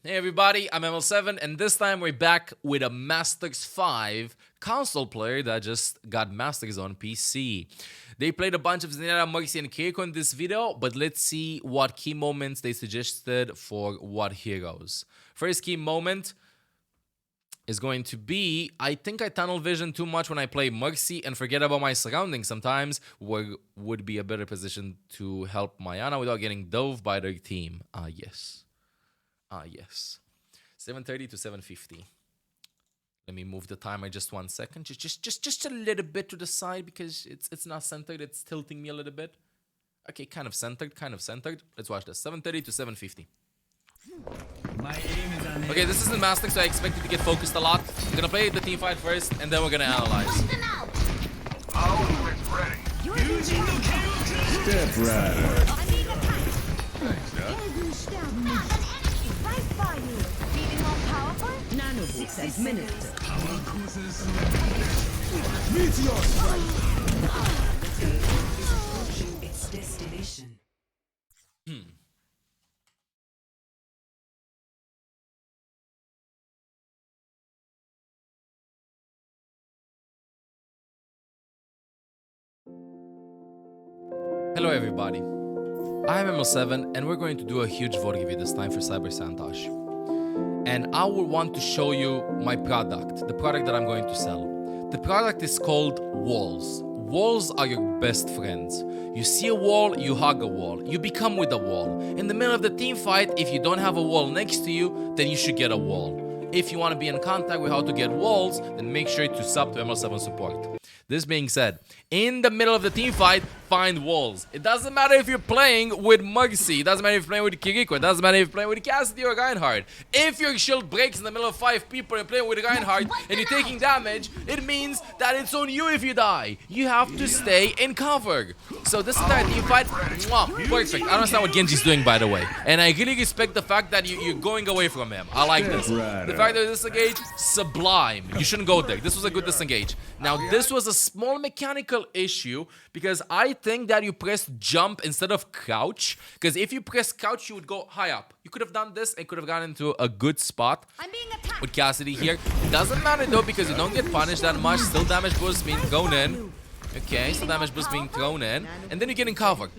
Hey everybody, I'm mL7 and this time we're back with a Masters 5 console player that just got Masters on PC. They played a bunch of Zenyatta, Mercy, and Kiriko in this video, but let's see what key moments they suggested for what heroes. First key moment is going to be, I think I tunnel vision too much when I play Mercy and forget about my surroundings sometimes, where would be a better position to help my Ana without getting dove by their team. Yes. Yes. 7:30 to 7:50. Let me move the timer just 1 second. Just a little bit to the side because it's not centered. It's tilting me a little bit. Okay, kind of centered, Let's watch this. 7:30 to 7:50. Okay, this is the Master, so I expect you to get focused a lot. I'm gonna play the team fight first, and then we're gonna analyze. Step Rider. Thanks, Doug. Nanoboost administered. Power courses. Meteor strike. Is approaching its destination. Hello everybody, I'm mL7 and we're going to do a huge vote review this time for Cyber Santosh. And I will want to show you my product, the product that I'm going to sell. The product is called walls. Walls are your best friends. You see a wall, you hug a wall. You become with a wall. In the middle of the team fight, if you don't have a wall next to you, then you should get a wall. If you want to be in contact with how to get walls, then make sure to sub to mL7 support. This being said, in the middle of the team fight, find walls. It doesn't matter if you're playing with Mercy. It doesn't matter if you're playing with Kiriko. It doesn't matter if you're playing with Cassidy or Reinhardt. If your shield breaks in the middle of 5 people and you're playing with Reinhardt and you're taking damage, it means that it's on you if you die. You have to stay in cover. So this entire team fight, perfect. I don't understand what Genji's doing, by the way. And I really respect the fact that you're going away from him. I like this. The fact that disengage, sublime. You shouldn't go there. This was a good disengage. Now, this was a small mechanical issue because I think that you pressed jump instead of crouch. Because if you press crouch, you would go high up. You could have done this and could have gotten into a good spot with Cassidy here. It doesn't matter though because you don't get punished that much. Still damage boost being thrown in. Okay, still damage boost being thrown in. And then you get in cover.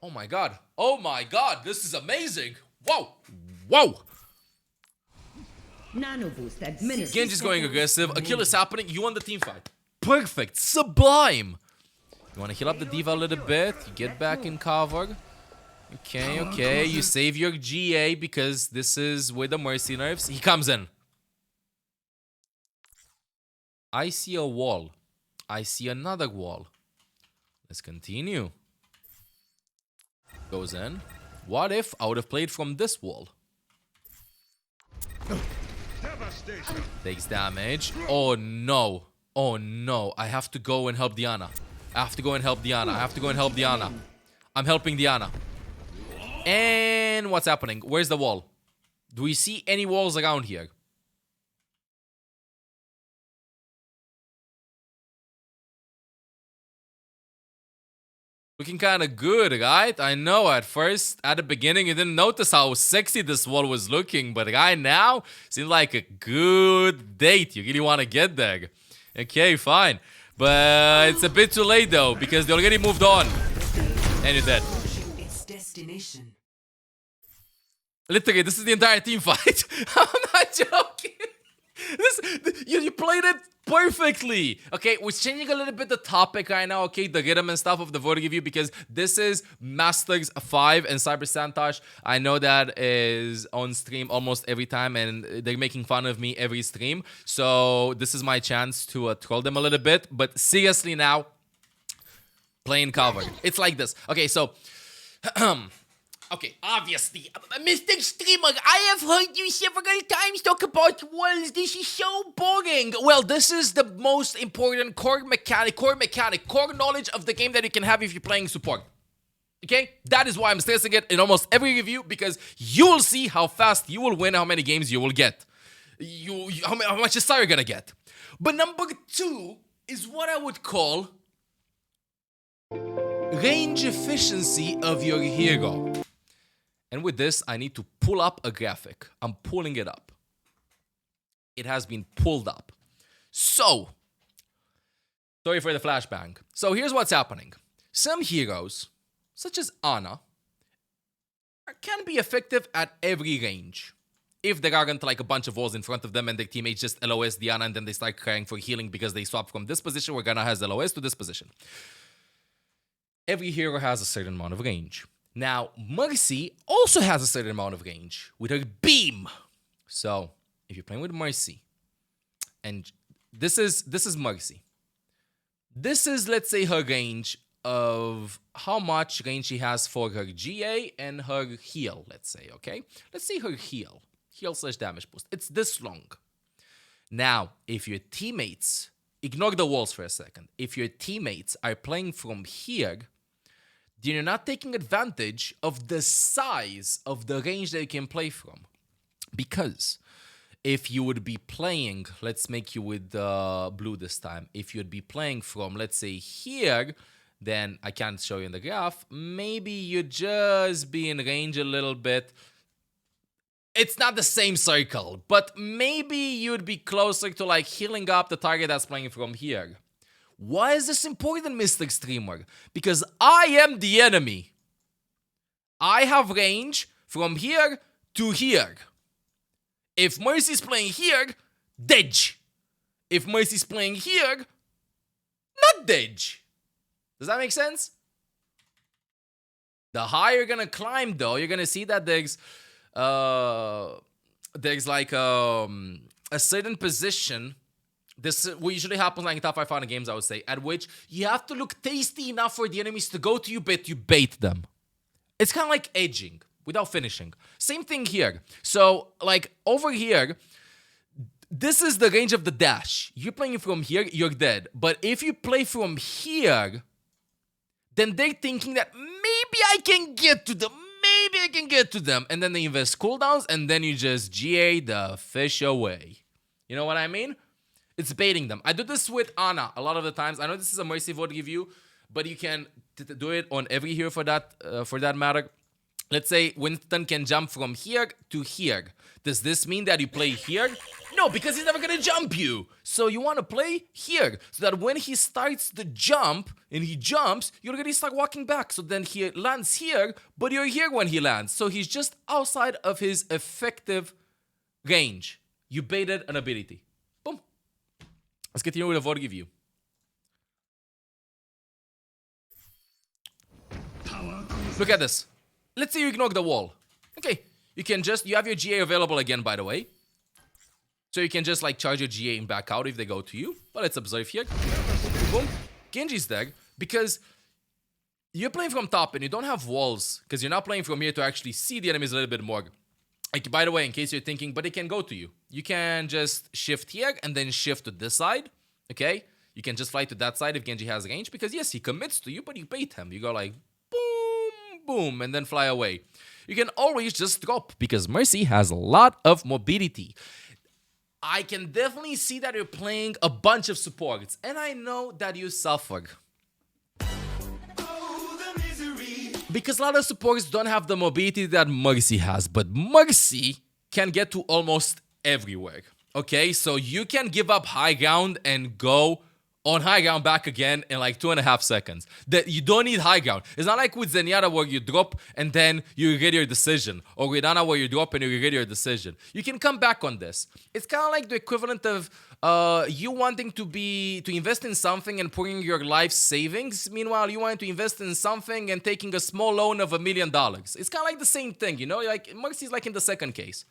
Oh my god. Oh my god. This is amazing. Whoa. Whoa. Nanoboost administered. Genji's going aggressive. A kill is happening. You won the team fight. Perfect. Sublime. You want to heal up the diva a little bit. You get back in cover. Okay. You save your GA because this is with the Mercy nerfs. He comes in. I see a wall. I see another wall. Let's continue. Goes in. What if I would have played from this wall? Takes damage. Oh no. Oh no. I have to go and help Diana. I'm helping Diana. And what's happening? Where's the wall? Do we see any walls around here? Looking kind of good, right? I know at first, at the beginning, you didn't notice how sexy this wall was looking. But right now, seems like a good date. You really want to get there. Okay, fine. But it's a bit too late, though, because they already moved on. And you're dead. Literally, this is the entire team fight. I'm not joking. You played it perfectly. Okay, we're changing a little bit the topic right now, okay, the rhythm and stuff of the voting review because this is Masters 5 and Cyber Santosh. I know that is on stream almost every time and they're making fun of me every stream. So this is my chance to troll them a little bit. But seriously now, playing cover. It's like this. Okay, so... Okay, obviously, Mr. Streamer, I have heard you several times talk about walls. This is so boring. Well, this is the most important core knowledge of the game that you can have if you're playing support. Okay? That is why I'm stressing it in almost every review because you will see how fast you will win, how many games you will get. How much is Sarah gonna get? But number 2 is what I would call range efficiency of your hero. And with this, I need to pull up a graphic. I'm pulling it up. It has been pulled up. So, sorry for the flashbang. So here's what's happening. Some heroes, such as Ana, can be effective at every range. If there aren't like a bunch of walls in front of them and their teammates just LOS Diana and then they start crying for healing because they swap from this position where Gana has LOS to this position. Every hero has a certain amount of range. Now, Mercy also has a certain amount of range with her beam. So, if you're playing with Mercy, and this is Mercy. This is, let's say, her range of how much range she has for her GA and her heal, let's say, okay? Let's say her heal / damage boost. It's this long. Now, if your teammates, ignore the walls for a second. If your teammates are playing from here, then you're not taking advantage of the size of the range that you can play from. Because if you would be playing, let's make you with blue this time. If you'd be playing from, let's say, here, then I can't show you in the graph. Maybe you'd just be in range a little bit. It's not the same circle, but maybe you'd be closer to like healing up the target that's playing from here. Why is this important, Mr. Streamer? Because I am the enemy. I have range from here to here. If Mercy's playing here, dodge. If Mercy's playing here, not dodge. Does that make sense? The higher you're gonna climb, though, you're gonna see that there's like a certain position. This what usually happens like in top 5 fighting games, I would say, at which you have to look tasty enough for the enemies to go to you, but you bait them. It's kind of like edging without finishing. Same thing here. So, like, over here, this is the range of the dash. You're playing from here, you're dead. But if you play from here, then they're thinking that maybe I can get to them. Maybe I can get to them. And then they invest cooldowns, and then you just GA the fish away. You know what I mean? It's baiting them. I do this with Ana a lot of the times. I know this is a Mercy vote review, but you can do it on every hero for that matter. Let's say Winston can jump from here to here. Does this mean that you play here? No, because he's never gonna jump you. So you want to play here, so that when he starts the jump and he jumps, you're gonna start walking back. So then he lands here, but you're here when he lands. So he's just outside of his effective range. You baited an ability. Boom. Let's continue with a vote review. Look at this. Let's say you ignore the wall. Okay, you have your GA available again, by the way. So you can just like charge your GA and back out if they go to you. But let's observe here. Boom. Genji's there because you're playing from top and you don't have walls because you're not playing from here to actually see the enemies a little bit more. Like, by the way, in case you're thinking, but they can go to you. You can just shift here and then shift to this side. Okay? You can just fly to that side if Genji has range because yes, he commits to you, but you bait him. You go like boom, and then fly away. You can always just drop because Mercy has a lot of mobility. I can definitely see that you're playing a bunch of supports, and I know that you suffer. Because a lot of supports don't have the mobility that Mercy has, but Mercy can get to almost everywhere. Okay, so you can give up high ground and go on high ground back again in like 2.5 seconds. That you don't need high ground. It's not like with Zenyatta where you drop and then you regret your decision, or with Ana where you drop and you regret your decision. You can come back on this. It's kind of like the equivalent of you wanting to invest in something and putting your life savings. Meanwhile, you want to invest in something and taking a small loan of $1 million. It's kind of like the same thing, you know? Like Mercy's like in the second case.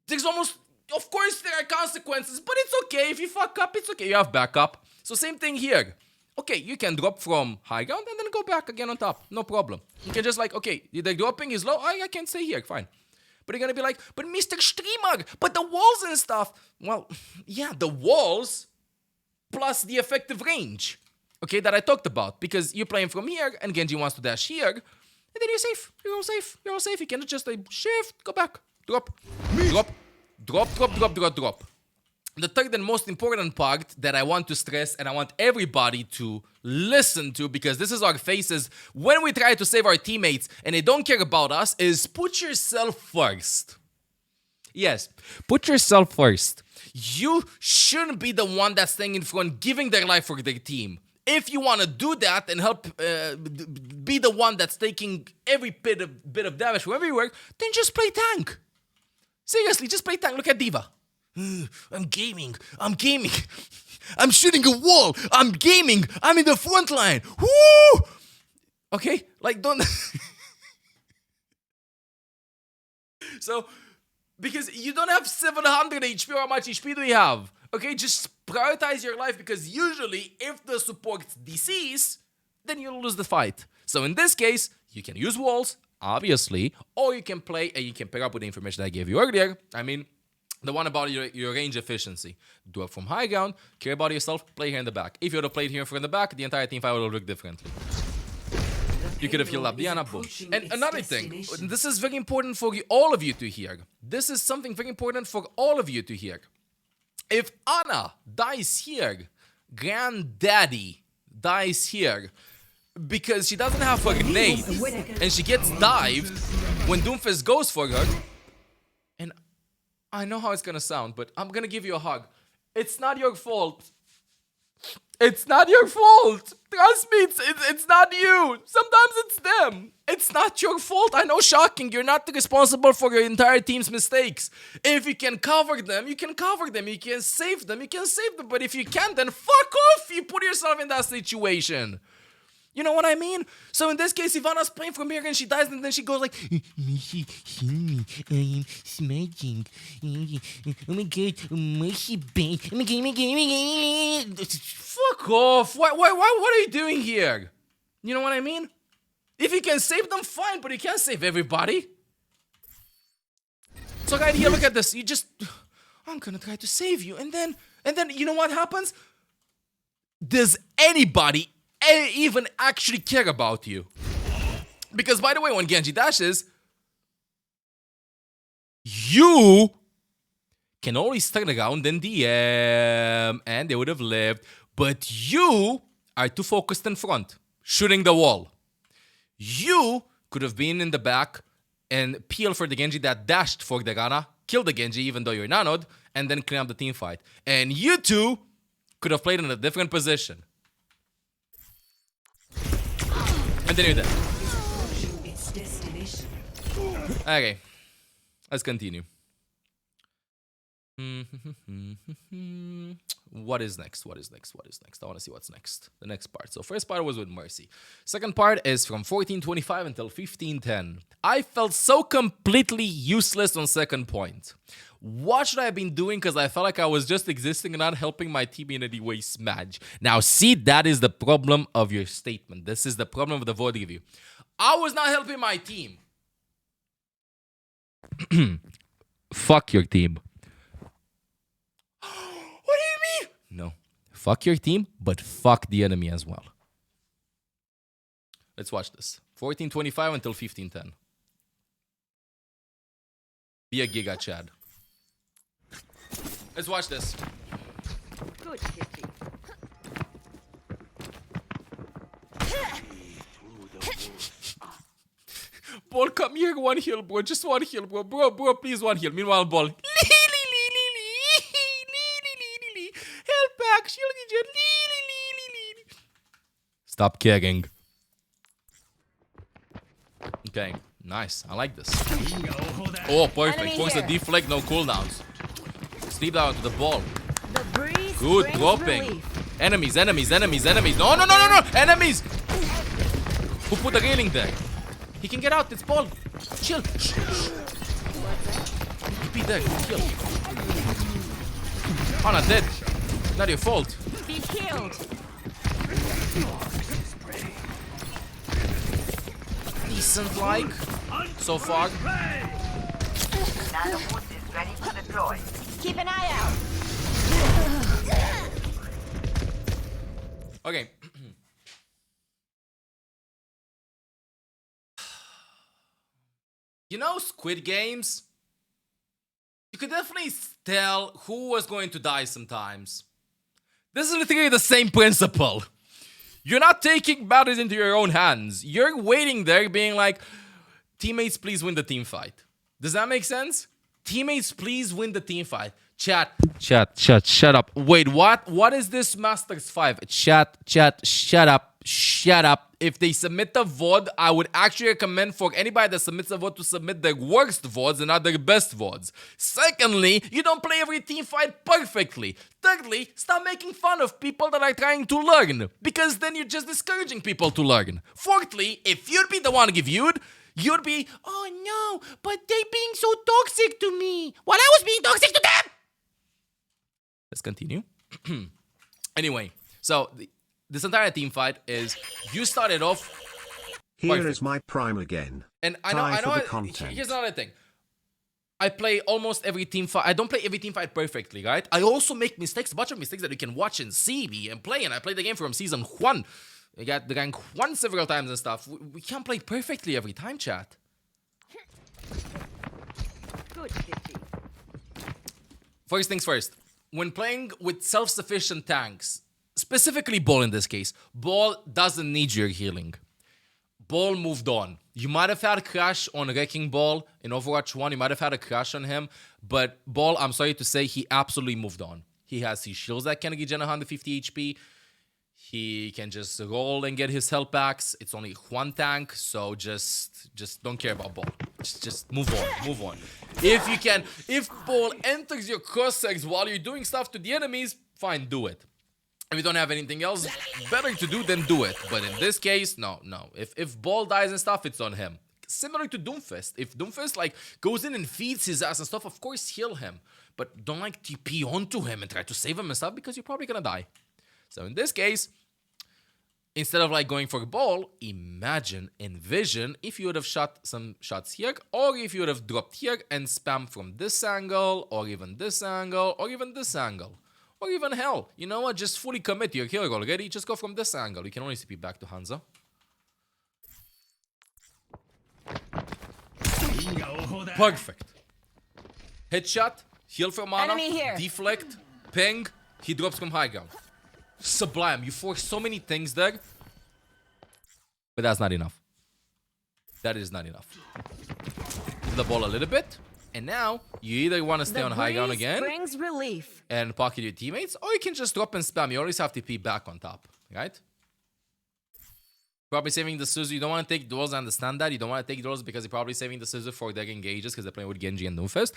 There's almost, of course, there are consequences, but it's okay. If you fuck up, it's okay. You have backup. So same thing here. Okay, you can drop from high ground and then go back again on top. No problem. You can just like, okay, the dropping is low. I can stay here. Fine. But you're going to be like, but Mr. Streamer, but the walls and stuff. Well, yeah, the walls plus the effective range. Okay, that I talked about. Because you're playing from here and Genji wants to dash here. And then you're safe. You're all safe. You're all safe. You can just like shift, go back, drop, drop. Drop, drop, drop, drop, drop. the third and most important part that I want to stress and I want everybody to listen to, because this is our faces when we try to save our teammates and they don't care about us, is put yourself first. Yes, put yourself first. You shouldn't be the one that's staying in front, giving their life for their team. If you want to do that and help be the one that's taking every bit of damage from everywhere, then just play tank. Seriously, just play tank. Look at Diva. I'm gaming. I'm shooting a wall. I'm gaming. I'm in the front line. Woo! Okay? Like, don't... So, because you don't have 700 HP, how much HP do you have? Okay, just prioritize your life, because usually if the support DCs, then you'll lose the fight. So in this case, you can use walls, obviously, or you can play and you can pair up with the information I gave you earlier. I mean, the one about your range efficiency. Do it from high ground, care about yourself, play here in the back. If you would have played here in the back, the entire team fight would have looked differently. You could have healed up Diana, boom. And another thing, this is very important for all of you to hear. This is something very important for all of you to hear. If Anna dies here, Granddaddy dies here, because she doesn't have a grenade, and she gets dived when Doomfist goes for her, and I know how it's gonna sound, but I'm gonna give you a hug. It's not your fault. It's not your fault. Trust me, it's not you. Sometimes it's them. It's not your fault. I know, shocking. You're not responsible for your entire team's mistakes. If you can cover them, you can cover them. You can save them, you can save them. But if you can't, then fuck off. You put yourself in that situation. You know what I mean? So in this case, Ivana's playing from here and she dies, and then she goes like, Mercy, heal me, I am smudging. Oh my god, mercy, babe. Oh my god. Fuck off. What are you doing here? You know what I mean? If you can save them, fine, but you can't save everybody. So right here, look at this. You just, I'm gonna try to save you. And then, you know what happens? Does anybody even actually care about you? Because, by the way, when Genji dashes, you can always turn around and DM, and they would have lived, but you are too focused in front, shooting the wall. You could have been in the back and peel for the Genji that dashed for the Rana, kill the Genji even though you're nanoed, and then clean up the team fight. And you two could have played in a different position. And then you're dead. Okay, let's continue. What is next? I want to see what's next. The next part. So first part was with Mercy. Second part is from 1425 until 1510. I felt so completely useless on second point. What should I have been doing? Because I felt like I was just existing and not helping my team in any way smash. Now see, that is the problem of your statement. This is the problem of the vote review. I was not helping my team. Fuck your team. What do you mean? No. Fuck your team, but fuck the enemy as well. Let's watch this. 1425 until 1510. Be a Giga Chad. Let's watch this. Good kitty. Ball, come here, one heal, bro. Just one heal, bro. Bro, please, one heal. Meanwhile, Ball. Help back, shield injured. Stop caring. Okay, nice. I like this. Oh, perfect. Force the deflect, no cooldowns. Sleep down to the ball. The breeze Good dropping. Relief. Enemies. No. Enemies. Who put the railing there? He can get out. It's ball. Chill. Be there. Kill. Oh, not dead. Not your fault. Be killed. Decent like so far. Nanobot is ready to deploy. Keep an eye out. Okay. You know Squid Games? You could definitely tell who was going to die sometimes. This is literally the same principle. You're not taking matters into your own hands. You're waiting there being like, teammates, please win the team fight. Does that make sense? Teammates, please win the team fight. Chat, shut up. Wait, what? What is this Masters 5? Chat, shut up. If they submit a VOD, I would actually recommend for anybody that submits a VOD to submit their worst VODs and not their best VODs. Secondly, you don't play every team fight perfectly. Thirdly, stop making fun of people that are trying to learn, because then you're just discouraging people to learn. Fourthly, if you'd be the one to give you'd be, oh no, but they're being so toxic to me while I was being toxic to them. Let's continue. Anyway, so this entire team fight is you started off. Here is my prime again. And I know. Here's another thing. I play almost every team fight. I don't play every team fight perfectly, right? I also make mistakes, a bunch of mistakes that you can watch and see me and play. And I played the game from season 1. I got the rank 1 several times and stuff. We can't play perfectly every time, chat. Good, Kitty. First things first. When playing with self-sufficient tanks, specifically Ball in this case, Ball doesn't need your healing. Ball moved on. You might have had a crash on Wrecking Ball in Overwatch 1. You might have had a crash on him. But Ball, I'm sorry to say, he absolutely moved on. He has his shields that can regen 150 HP. He can just roll and get his health packs. It's only one tank, so just don't care about Ball. Just move on. If Ball enters your crosshairs while you're doing stuff to the enemies, fine, do it. If you don't have anything else better to do, then do it. But in this case, no. If Ball dies and stuff, it's on him. Similar to Doomfist. If Doomfist goes in and feeds his ass and stuff, of course heal him. But don't TP onto him and try to save him and stuff, because you're probably gonna die. So in this case, instead of going for a Ball, envision if you would have shot some shots here, or if you would have dropped here and spam from this angle, or even this angle, or even this angle. Or even hell, you know what? Just fully commit to your kill already. Just go from this angle. You can only CP back to Hanzo. Perfect. Headshot, heal from mana, deflect, ping, he drops from high ground. Sublime. You force so many things there. But that's not enough. That is not enough. Give the ball a little bit. And now, you either want to stay on high ground again brings relief. and pocket your teammates, or you can just drop and spam. You always have to TP back on top, right? Probably saving the Suzu. You don't want to take duels, I understand that. You don't want to take duels because you're probably saving the Suzu for their engages because they're playing with Genji and Doomfist.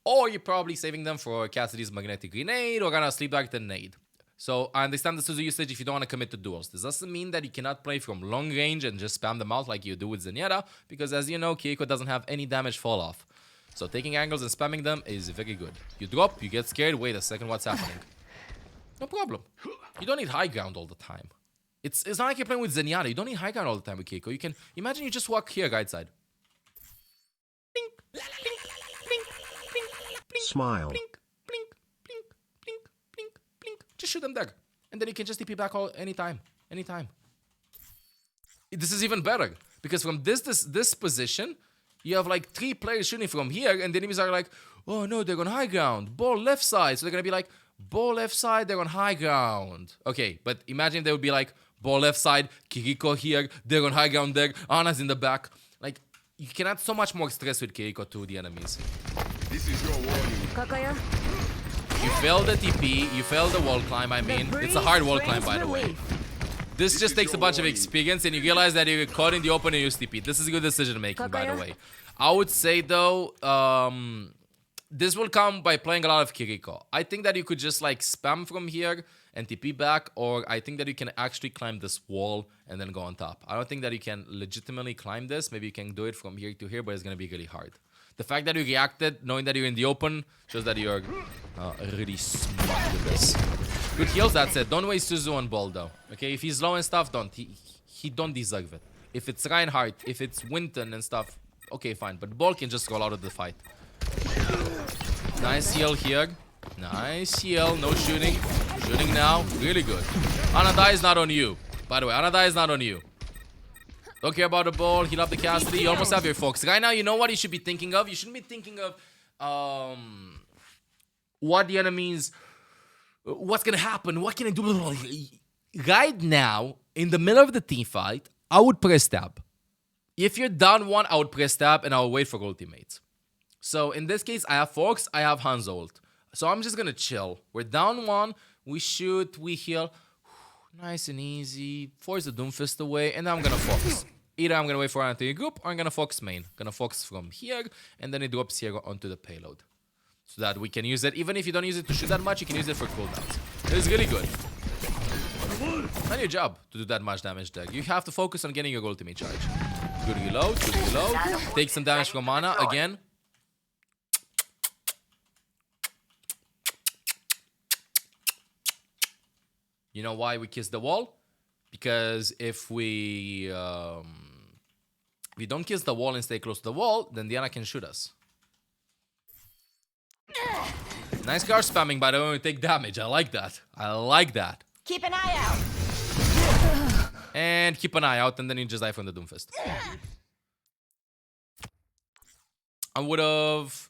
Or you're probably saving them for Cassidy's Magnetic Grenade or gonna Sleep Dart and Nade. So I understand the Suzu usage if you don't want to commit to duels. This doesn't mean that you cannot play from long range and just spam them out like you do with Zenyatta, because as you know, Kiriko doesn't have any damage fall off. So taking angles and spamming them is very good. You drop, you get scared, wait a second, what's happening? No problem. You don't need high ground all the time. It's not like you're playing with Zenyatta. You don't need high ground all the time with Kiriko. You can imagine you just walk here, right side. Blink, blink, blink, blink, blink, Smile. Blink, blink, blink, blink, blink, blink. Just shoot them there. And then you can just TP back anytime. This is even better. Because from this position, you have 3 players shooting from here, and the enemies are oh no, they're on high ground. Ball left side. So they're gonna be ball left side, they're on high ground. Okay, but imagine they would be ball left side, Kiriko here, they're on high ground there, Ana's in the back. You can add so much more stress with Kiriko to the enemies. This is your warning. Kakaya, You failed the TP, you failed the wall climb, I mean. It's a hard wall climb, by the way. This just takes a bunch of experience, and you realize that you're caught in the open and you use TP. This is good decision making, by the way. I would say, though, this will come by playing a lot of Kiriko. I think that you could just spam from here and TP back, or I think that you can actually climb this wall and then go on top. I don't think that you can legitimately climb this. Maybe you can do it from here to here, but it's going to be really hard. The fact that you reacted, knowing that you're in the open, shows that you're really smart with this. Good heals, that's it. Don't waste Suzu on Ball, though. Okay, if he's low and stuff, don't. He don't deserve it. If it's Reinhardt, if it's Winton and stuff, okay, fine. But Ball can just roll out of the fight. Nice heal here. Nice heal. No shooting. Shooting now. Really good. Anadai is not on you. By the way, Anadai is not on you. Don't care about the ball. Heal up the Cassidy. You almost have your focus. Right now, you know what you should be thinking of? You shouldn't be thinking of what the enemies, what's gonna happen, what can I do. Right now, in the middle of the team fight, I would press tab. If you're down one, I would press tab and I will wait for ultimates. So in this case, I have Fox, I have Hans ult. So I'm just gonna chill. We're down one, we shoot, we heal. Nice and easy. Force the Doomfist away, and now I'm gonna Fox. Either I'm gonna wait for an anti-group or I'm gonna Fox main. Gonna Fox from here, and then it drops here onto the payload. So that we can use it. Even if you don't use it to shoot that much, you can use it for cooldowns. It's really good. Not your job to do that much damage there. You have to focus on getting your ultimate charge. Good reload, good reload. Take some damage from mana again. You know why we kiss the wall? Because if we don't kiss the wall and stay close to the wall, then Diana can shoot us. Nice car spamming, by the way, we take damage. I like that. I like that. Keep an eye out. And keep an eye out, and then you just die from the Doomfist. I would have...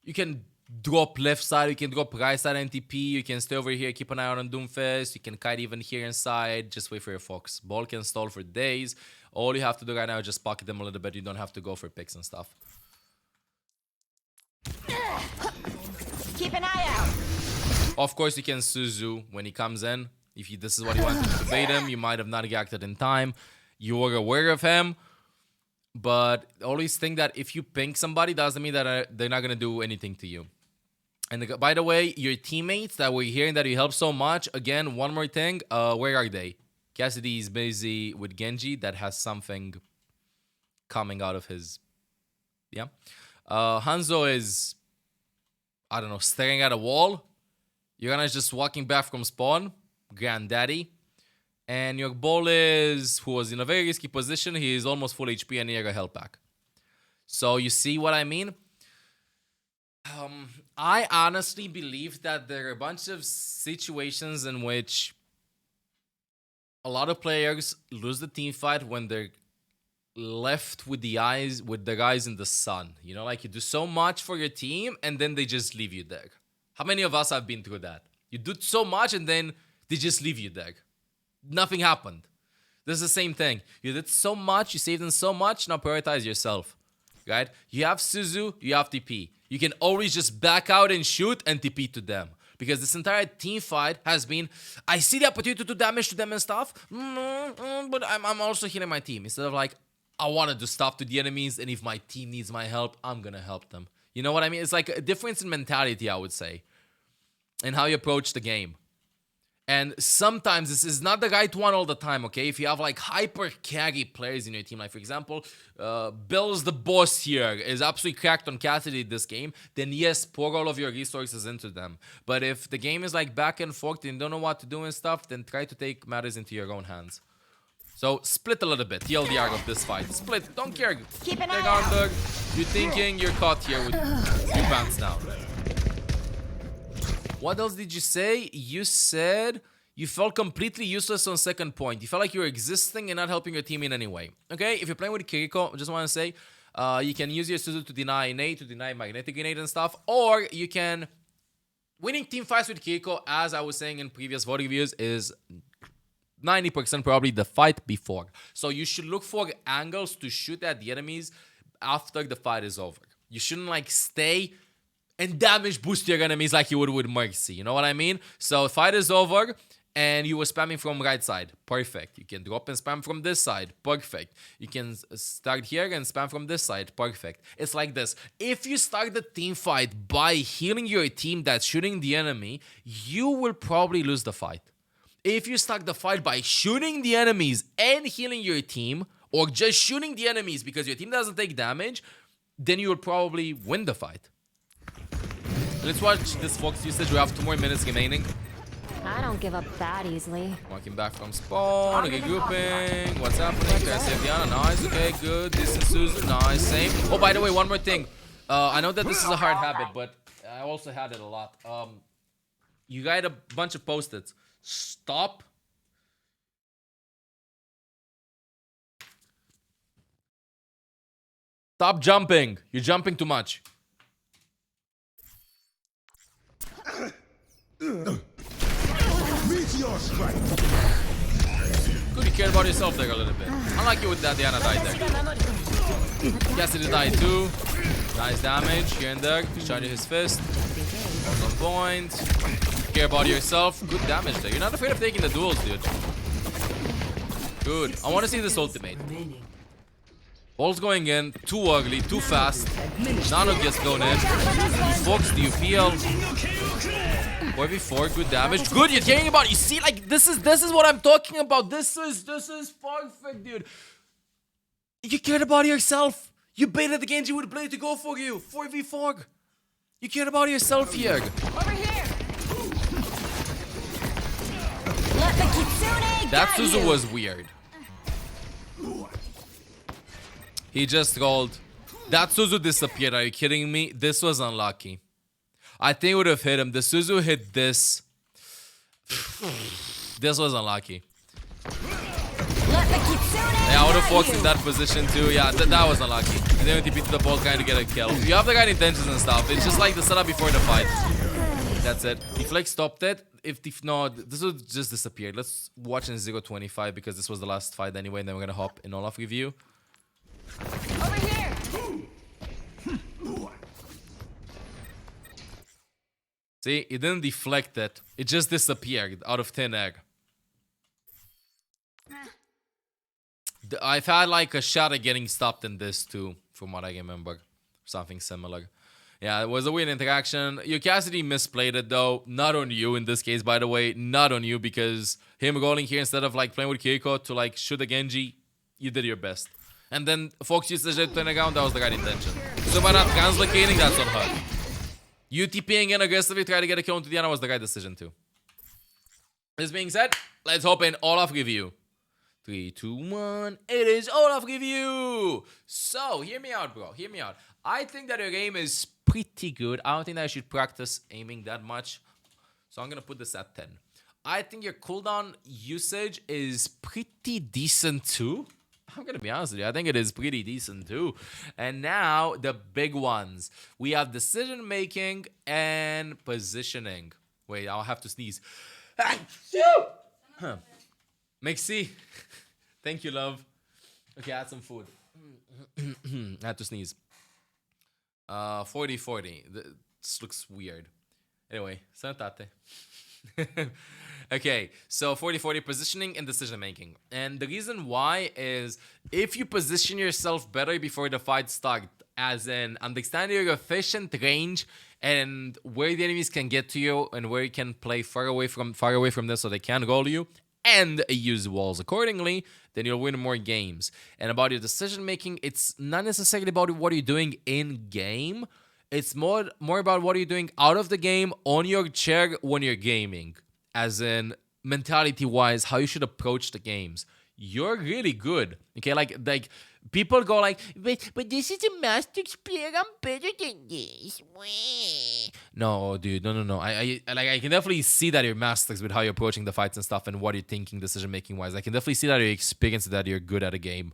You can drop left side, you can drop right side NTP, you can stay over here, keep an eye out on Doomfist, you can kite even here inside, just wait for your Fox. Ball can stall for days. All you have to do right now is just pocket them a little bit, you don't have to go for picks and stuff. Keep an eye out. Of course, you can Suzu when he comes in. If this is what you wanted to bait him, you might have not reacted in time. You were aware of him. But always think that if you ping somebody, doesn't mean that they're not going to do anything to you. And by the way, your teammates that we're hearing that you help so much, again, one more thing, where are they? Cassidy is busy with Genji that has something coming out of his... Yeah. Hanzo is, I don't know, staring at a wall. Yagana just walking back from spawn. Granddaddy. And your ball is, who was in a very risky position, he is almost full HP and near a health pack. So you see what I mean? I honestly believe that there are a bunch of situations in which a lot of players lose the team fight when they're left with their eyes in the sun. You know, like you do so much for your team and then they just leave you there. How many of us have been through that? You do so much and then they just leave you there. Nothing happened. This is the same thing. You did so much, you saved them so much, now prioritize yourself. Right? You have Suzu, you have TP. You can always just back out and shoot and TP to them. Because this entire team fight has been, I see the opportunity to do damage to them and stuff, but I'm also healing my team. Instead of like, I want to do stuff to the enemies, and if my team needs my help, I'm going to help them. You know what I mean? It's like a difference in mentality, I would say, and how you approach the game. And sometimes this is not the right one all the time, okay? If you have like hyper carry players in your team, like for example, Bill's the boss here, is absolutely cracked on Cassidy this game, then yes, pour all of your resources into them. But if the game is like back and forth and you don't know what to do and stuff, then try to take matters into your own hands. So split a little bit, TLDR of this fight. Split, don't care. Keep an Take eye out. under. You're thinking you're caught here with your pants down. What else did you say? You said you felt completely useless on second point. You felt like you were existing and not helping your team in any way. Okay, if you're playing with Kiriko, I just want to say, you can use your Suzu to deny innate, to deny magnetic innate and stuff. Or you can... Winning team fights with Kiriko, as I was saying in previous VOD reviews, is 90% probably the fight before. So you should look for angles to shoot at the enemies after the fight is over. You shouldn't like stay and damage boost your enemies like you would with Mercy. You know what I mean? So fight is over and you were spamming from right side. Perfect. You can drop and spam from this side. Perfect. You can start here and spam from this side. Perfect. It's like this. If you start the team fight by healing your team that's shooting the enemy, you will probably lose the fight. If you start the fight by shooting the enemies and healing your team, or just shooting the enemies because your team doesn't take damage, then you will probably win the fight. Let's watch this Fox usage. We have 2 more minutes remaining. I don't give up that easily. Walking back from spawn, regrouping. What's happening? Can I save Diana? Nice, okay, good. This is Suzu, nice, same. Oh, by the way, one more thing. I know that this is a hard habit, but I also had it a lot. You got a bunch of post-its. Stop. Stop jumping. You're jumping too much. about yourself there a little bit. Unlike you with that, Diana died there. Cassidy died too. Nice damage here and there. Charging his fist. On point. Care about yourself. Good damage there. You're not afraid of taking the duels, dude. Good. I want to see this ultimate. Ball's going in. Too ugly. Too fast. Nano gets thrown in. Fox, do you feel? 4v4, good damage. Good, you're caring about it. You see, like, this is what I'm talking about. This is perfect, dude. You cared about yourself. You baited the Genji with blade to go for you. 4v4. You cared about yourself here. Over here. Let the Kitsune That guide Suzu you. was weird. He just rolled. That Suzu disappeared. Are you kidding me? This was unlucky. I think it would have hit him. The Suzu hit this. This was unlucky. Let the Kitsune Yeah, I would have guide focused you. in that position too. Yeah, that was unlucky. And then TP to the ball trying to get a kill. You have the right intentions and stuff. It's just like the setup before the fight. That's it. Deflect stopped it. If no, this would just disappear. Let's watch in 0.25 because this was the last fight anyway. And then we're gonna hop in Olaf review. Over here. See, it didn't deflect it. It just disappeared out of thin air. I've had like a shot at getting stopped in this too, from what I remember. Something similar. Yeah, it was a weird interaction. Your Cassidy misplayed it though. Not on you in this case, by the way. Not on you, because him rolling here instead of like playing with Kiriko to like shoot a Genji, you did your best. And then Fox used the jet turn around, that was the right intention. So by not translocating, that's on her. You TPing in aggressively, try to get a kill into Diana was the right decision too. This being said, let's hop in Olaf review. 3, 2, 1. It is Olaf review. So, hear me out, bro. Hear me out. I think that your aim is pretty good. I don't think that I should practice aiming that much. So, I'm going to put this at 10. I think your cooldown usage is pretty decent too. I'm going to be honest with you. I think it is pretty decent too. And now, the big ones. We have decision making and positioning. Wait, I'll have to sneeze. Huh. Mixi. Thank you, love. Okay, I had some food. I had to sneeze. 40-40. This looks weird. Anyway, santate. Okay, so 40-40 positioning and decision making. And the reason why is if you position yourself better before the fight starts, as in understand your efficient range and where the enemies can get to you and where you can play far away from this so they can't roll you, and use walls accordingly, then you'll win more games. And about your decision making, it's not necessarily about what you're doing in game. It's more about what you're doing out of the game on your chair when you're gaming. As in mentality wise, how you should approach the games. You're really good. Okay, like people go like, but this is a Master's player, I'm better than this. No, dude, no. I can definitely see that you're Masters with how you're approaching the fights and stuff and what you're thinking decision making wise. I can definitely see that you're experienced, that you're good at a game.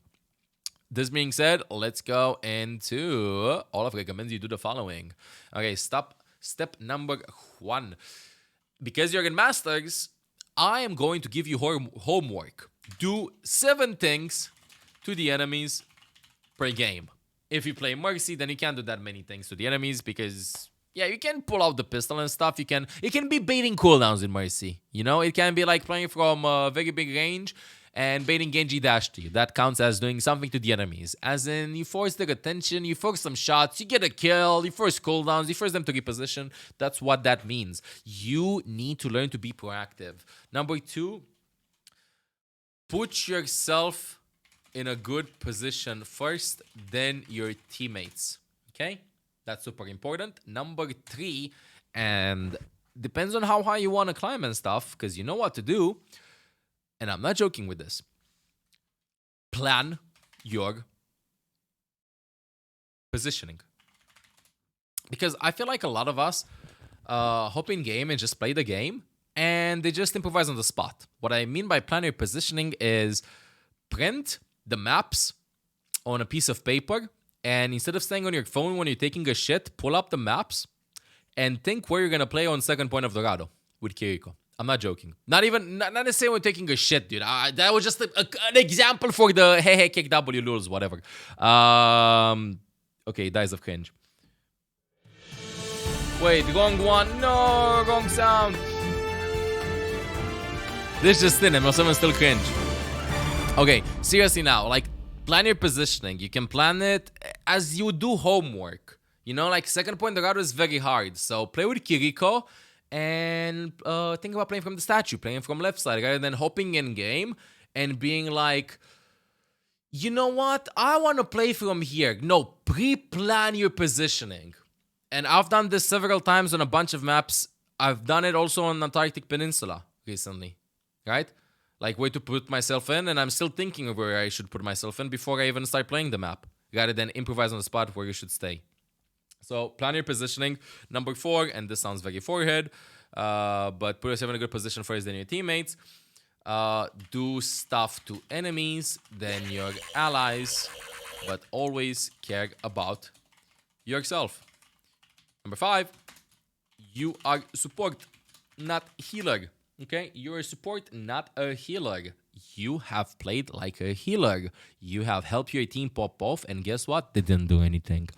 This being said, let's go into Olaf recommends you do the following. Okay, step number 1. Because you're in Masters, I am going to give you homework. Do 7 things to the enemies per game. If you play Mercy, then you can't do that many things to the enemies because, yeah, you can pull out the pistol and stuff. It can be baiting cooldowns in Mercy. You know, it can be like playing from a very big range and baiting Genji dash to you. That counts as doing something to the enemies. As in, you force their attention, you force some shots, you get a kill, you force cooldowns, you force them to reposition. That's what that means. You need to learn to be proactive. Number 2, put yourself in a good position first, then your teammates. Okay? That's super important. Number 3, and depends on how high you want to climb and stuff, because you know what to do. And I'm not joking with this. Plan your positioning. Because I feel like a lot of us hop in game and just play the game and they just improvise on the spot. What I mean by plan your positioning is print the maps on a piece of paper, and instead of staying on your phone when you're taking a shit, pull up the maps and think where you're going to play on second point of Dorado with Kiriko. I'm not joking. Not necessarily when taking a shit, dude. That was just an example for the hey kick W lures, whatever. Okay, dies of cringe. Wait, wrong one. No, wrong sound. This just in, and someone still cringe. Okay, seriously now, like, plan your positioning. You can plan it as you do homework. You know, like, second point, the router is very hard. So play with Kiriko and think about playing from the statue, playing from left side, rather than hopping in game and being like, you know what? I want to play from here. No, pre-plan your positioning. And I've done this several times on a bunch of maps. I've done it also on Antarctic Peninsula recently, right? Like, where to put myself in, and I'm still thinking of where I should put myself in before I even start playing the map, rather than improvise on the spot where you should stay. So, plan your positioning. Number 4, and this sounds very forehead, but put yourself in a good position first than your teammates. Do stuff to enemies, then your allies, but always care about yourself. Number 5, you are support, not healer. Okay, you're a support, not a healer. You have played like a healer. You have helped your team pop off, and guess what? They didn't do anything.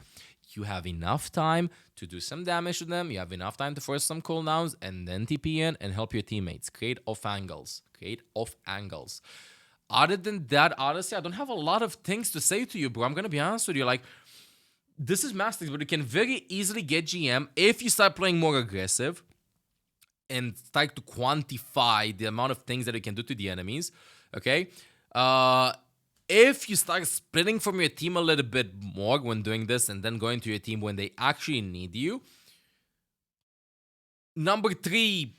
You have enough time to do some damage to them. You have enough time to force some cooldowns, and then TP in and help your teammates. Create off angles. Create off angles. Other than that, honestly, I don't have a lot of things to say to you, bro. I'm gonna be honest with you. Like, this is Masters, but you can very easily get GM if you start playing more aggressive and start to quantify the amount of things that you can do to the enemies, okay? If you start splitting from your team a little bit more when doing this and then going to your team when they actually need you. Number 3,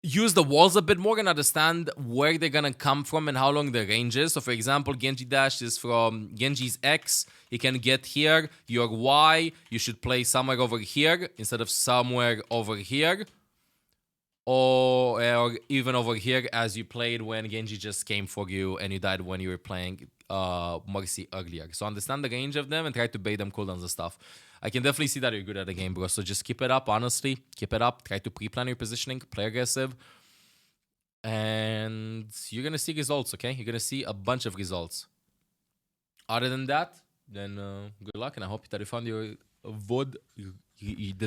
use the walls a bit more and understand where they're gonna come from and how long the range is. So for example, Genji dash is from Genji's X. He can get here. Your Y, you should play somewhere over here instead of somewhere over here. Or even over here as you played when Genji just came for you and you died when you were playing Mercy earlier. So understand the range of them and try to bait them cooldowns and stuff. I can definitely see that you're good at the game, bro. So just keep it up, honestly. Keep it up. Try to pre-plan your positioning. Play aggressive. And you're going to see results, okay? You're going to see a bunch of results. Other than that, then good luck. And I hope that you found this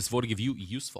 VOD review useful.